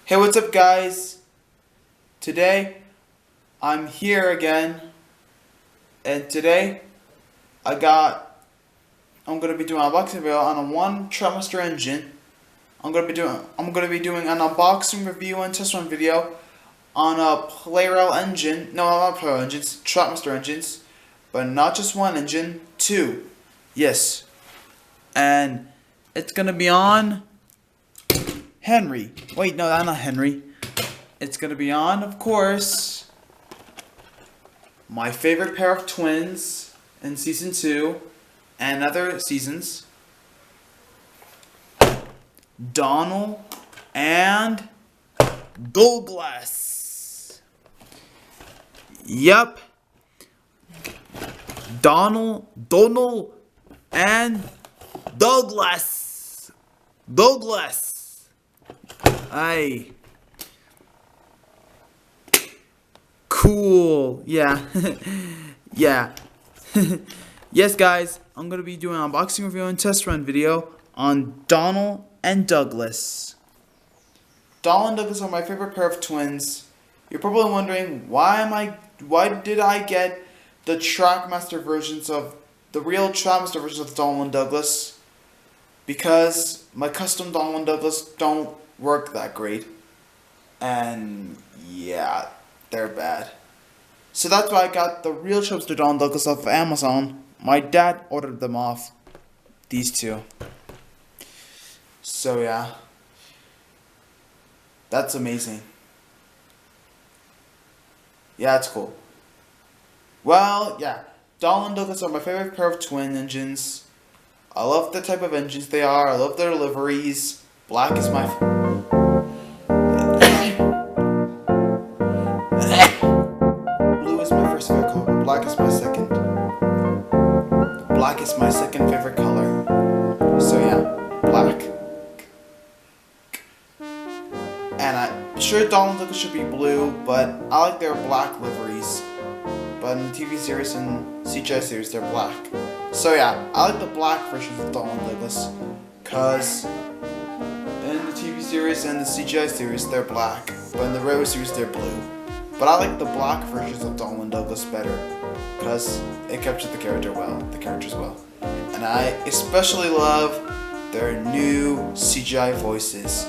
Hey, what's up, guys? Today I'm here again, and today I'm gonna be doing an unboxing video on a one Trackmaster engine. I'm gonna be doing an unboxing review and test run video on a Playrail engine. No, not Playrail engines, Trackmaster engines, but not just one engine, two. Yes, and it's gonna be on Henry. Wait, no, that's not Henry. It's gonna be on, of course, my favorite pair of twins in season 2 and other seasons, Donald and Douglas. Yep, Donald and Douglas. Aye. Cool. Yeah. Yeah. Yes, guys, I'm going to be doing an unboxing review and test run video on Donald and Douglas. Donald and Douglas are my favorite pair of twins. You're probably wondering why did I get the Trackmaster versions of the real Trackmaster versions of Donald and Douglas? Because my custom Donald and Douglas don't work that great. And yeah, they're bad. So that's why I got the real Trackmaster Donald and Douglas off of Amazon. My dad ordered them off. These two. So yeah. That's amazing. Yeah, it's cool. Well, yeah. Donald and Douglas are my favorite pair of twin engines. I love the type of engines they are. I love their liveries. Black is my blue is my first favorite color, but black is my second. Black is my second favorite color. So yeah, black. And I'm sure Donald and Douglas should be blue, but I like their black liveries. But in the TV series and CGI series, they're black. So yeah, I like the black versions of Donald and Douglas, cause in the TV series and the CGI series, they're black, but in the regular series, they're blue. But I like the black versions of Donald and Douglas better, cause it captures the characters well. And I especially love their new CGI voices.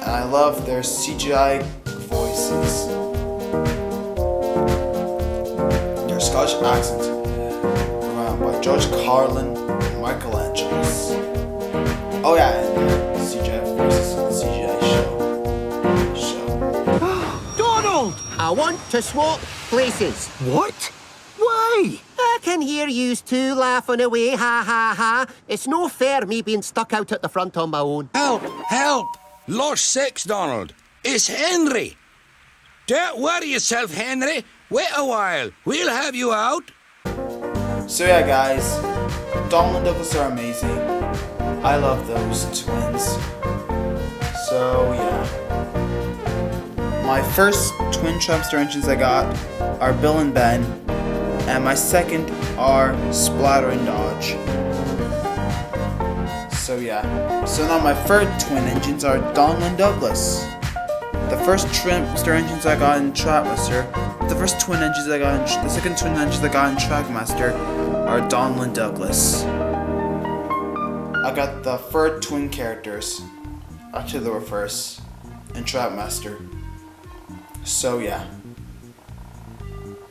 And I love their CGI voices. Their Scottish accents by George Carlin and Michelangelo. Oh yeah, and CGI voices in the CGI show. Donald! I want to swap places. What? Why? I can hear yous two laughing away, ha ha ha. It's no fair me being stuck out at the front on my own. Help! Help! Lost six, Donald. It's Henry. Don't worry yourself, Henry. Wait a while. We'll have you out. So yeah, guys, Donald and Douglas are amazing. I love those twins. So yeah. My first twin Trackmaster engines I got are Bill and Ben, and my second are Splatter and Dodge. So yeah. So now my third twin engines are Donald and Douglas. The first Trackmaster engines I got in Trackmaster, the second twin engines I got in Trackmaster are Donald and Douglas. I got the third twin characters, actually the reverse, in Trackmaster. So yeah.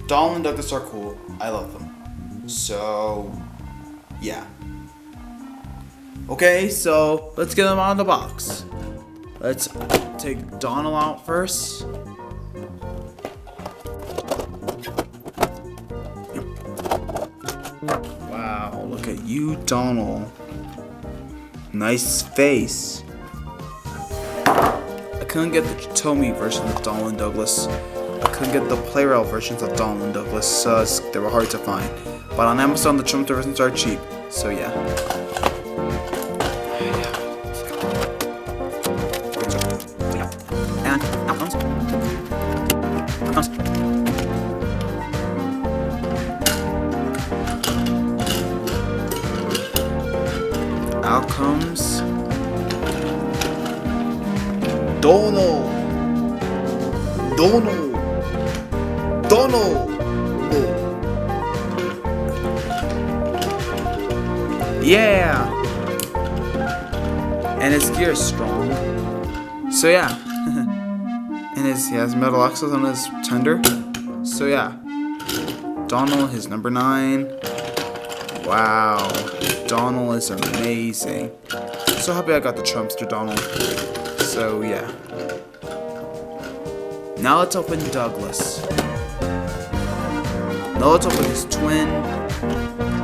Donald and Douglas are cool. I love them. So yeah. Okay, so let's get them out of the box. Let's take Donald out first. Wow, look at you, Donald. Nice face. I couldn't get the Tomy version of Donald and Douglas. I couldn't get the Playrail versions of Donald and Douglas, so they were hard to find. But on Amazon, the Trackmaster versions are cheap, so yeah. And out comes Donald. Donald. Donald. Yeah. And his gear is strong. So yeah. And he has metal axles on his tender. So yeah. Donald, his number 9. Wow. Donald is amazing. So happy I got the Trumpster Donald. So yeah. Now let's open Douglas. Now let's open his twin,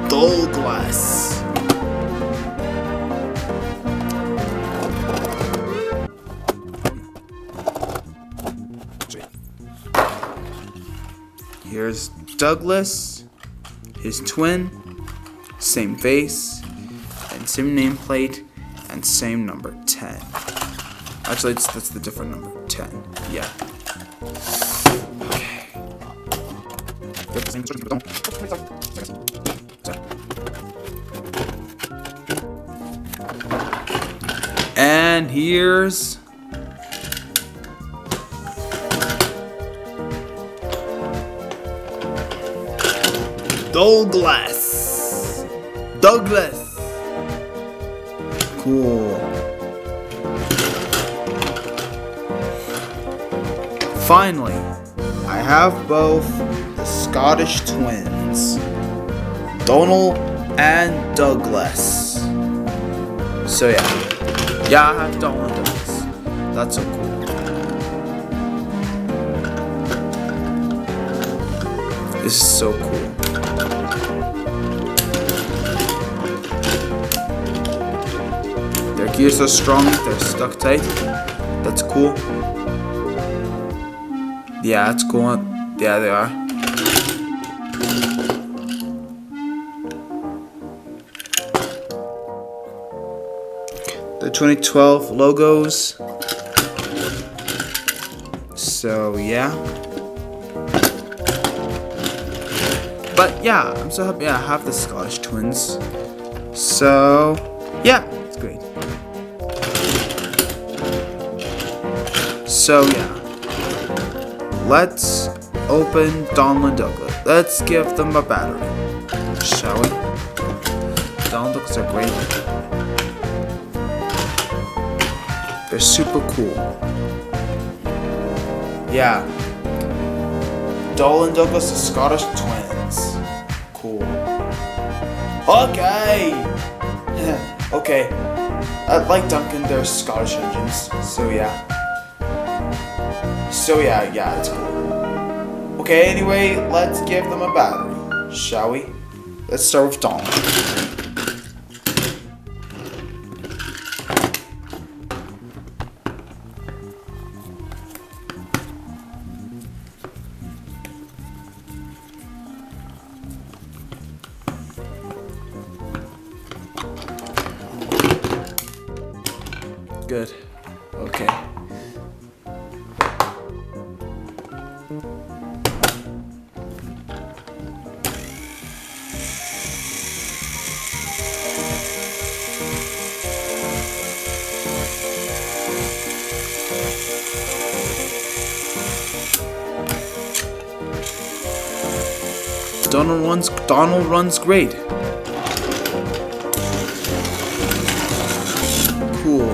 Douglas. Here's Douglas, his twin, same face, and same nameplate, and same number 10. Actually, that's the different number, 10. Yeah. And here's Douglas. Douglas. Cool. Finally, I have both the Scottish twins, Donald and Douglas. So yeah, I have Donald and Douglas. That's so cool. This is so cool. Their gears are strong, they're stuck tight. That's cool. Yeah, it's cool. Yeah, they are. The 2012 logos. So yeah. But yeah, I'm so happy I have the Scottish twins. So yeah, it's great. So yeah. Let's open Donald and Douglas. Let's give them a battery, shall we? Donald and Douglas are great. They're super cool. Yeah. Donald and Douglas are Scottish twins. Cool. Okay. Okay. Like Duncan, they're Scottish engines. So yeah. So yeah, it's cool. Okay, anyway, let's give them a battery, shall we? Let's start with Donald. Good. Okay. Donald runs great. Cool.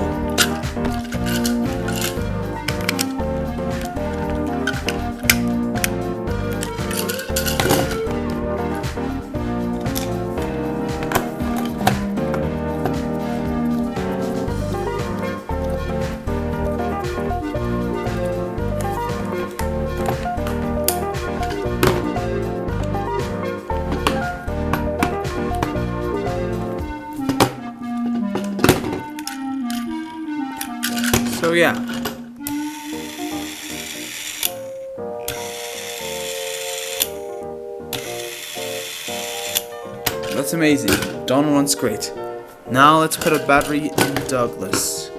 So yeah. That's amazing. Donald runs great. Now let's put a battery in Douglas.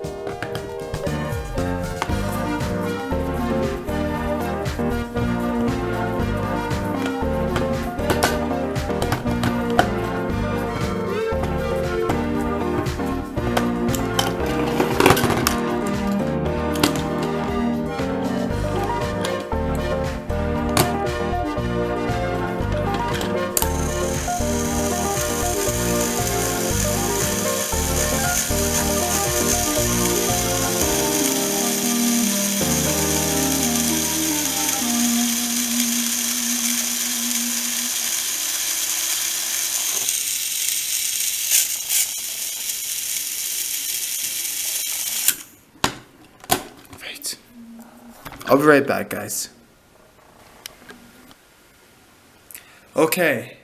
I'll be right back, guys. Okay,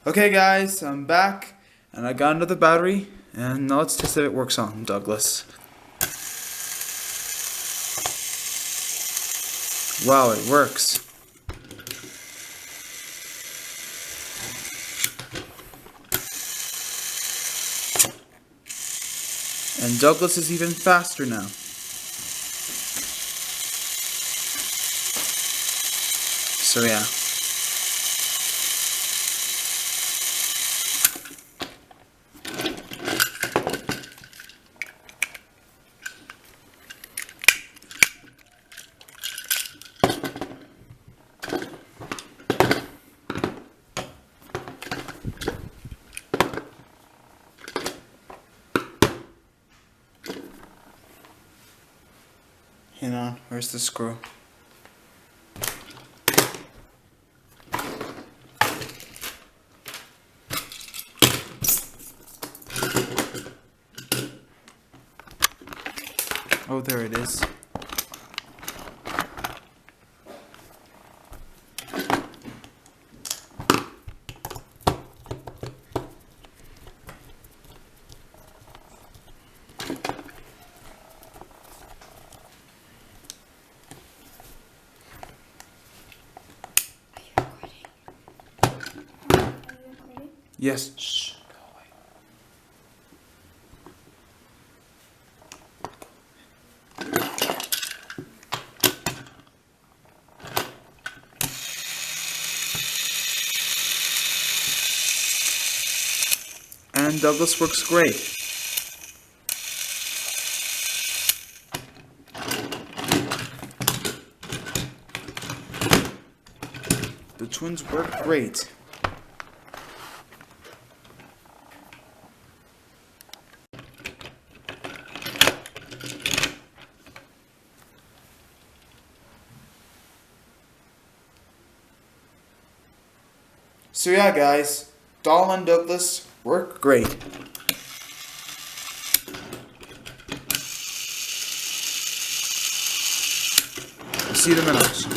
guys, I'm back, and I got another battery, and now let's test if it works on Douglas. Wow, it works. And Douglas is even faster now. So yeah. Hang on, where's the screw? Oh, there it is. Yes. Shh. Go away. And Douglas works great. The twins work great. So yeah, guys, Donald and Douglas work great. See them in action.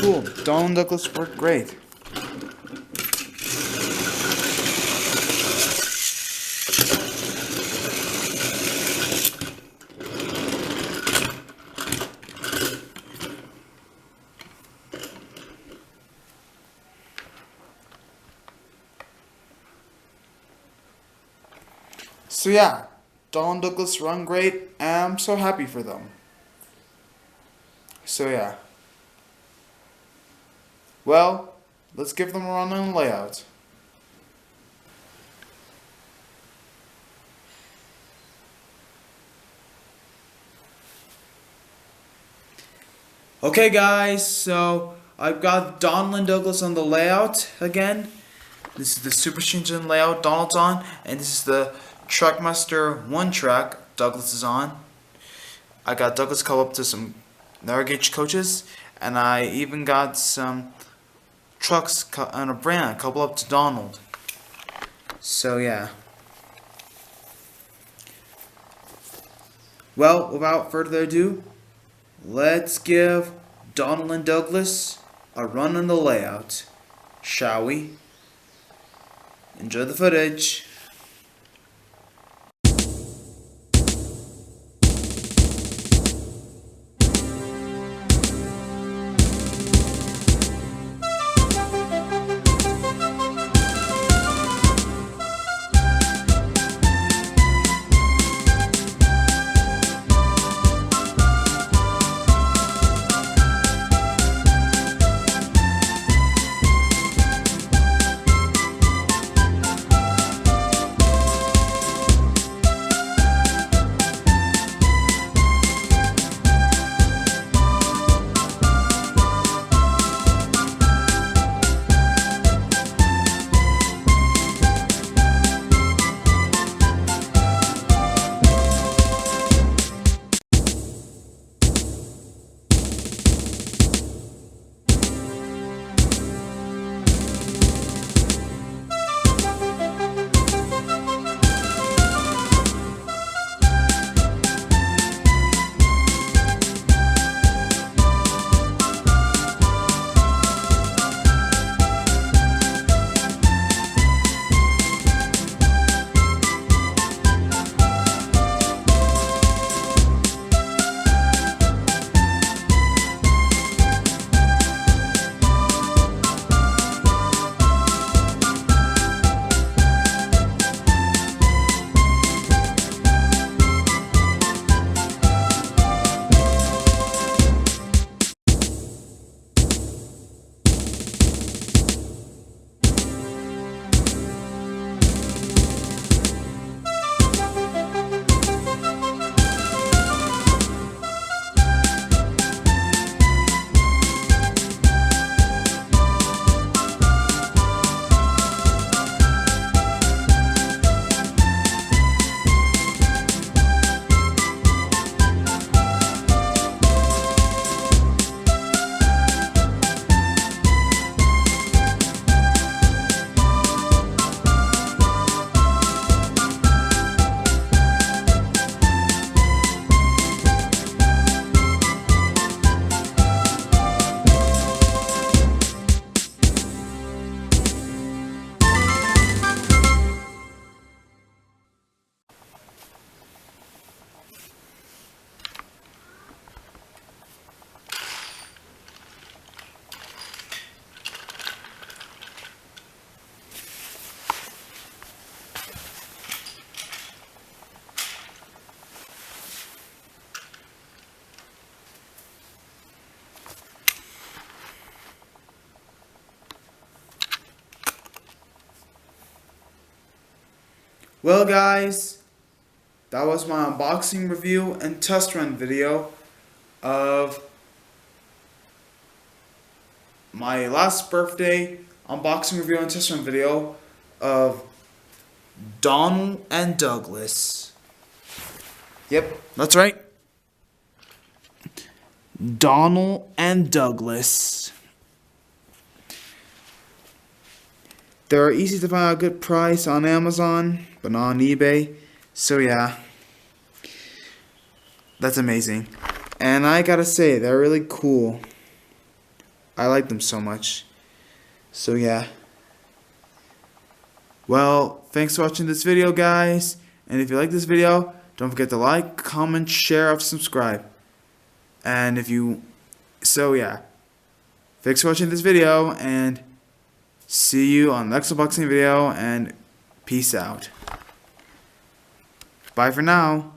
Cool. Donald and Douglas work great. So yeah, Donald and Douglas run great, and I'm so happy for them. So yeah. Well, let's give them a run on the layout. Okay guys, so I've got Donald and Douglas on the layout again. This is the Super Stringent layout Donald's on, and this is the Trackmaster 1 track Douglas is on. I got Douglas coupled up to some narrow gauge coaches, and I even got some trucks and a brand coupled up to Donald. So yeah. Well, without further ado, let's give Donald and Douglas a run on the layout, shall we? Enjoy the footage. Well guys, that was my unboxing review and test run video of my last birthday unboxing review and test run video of Donald and Douglas. Yep, that's right. Donald and Douglas. They're easy to find a good price on Amazon, but not on eBay. So yeah, that's amazing. And I gotta say, they're really cool. I like them so much. So yeah. Well, thanks for watching this video, guys. And if you like this video, don't forget to like, comment, share, or subscribe. And if you... So yeah. Thanks for watching this video, and see you on the next unboxing video, and peace out. Bye for now.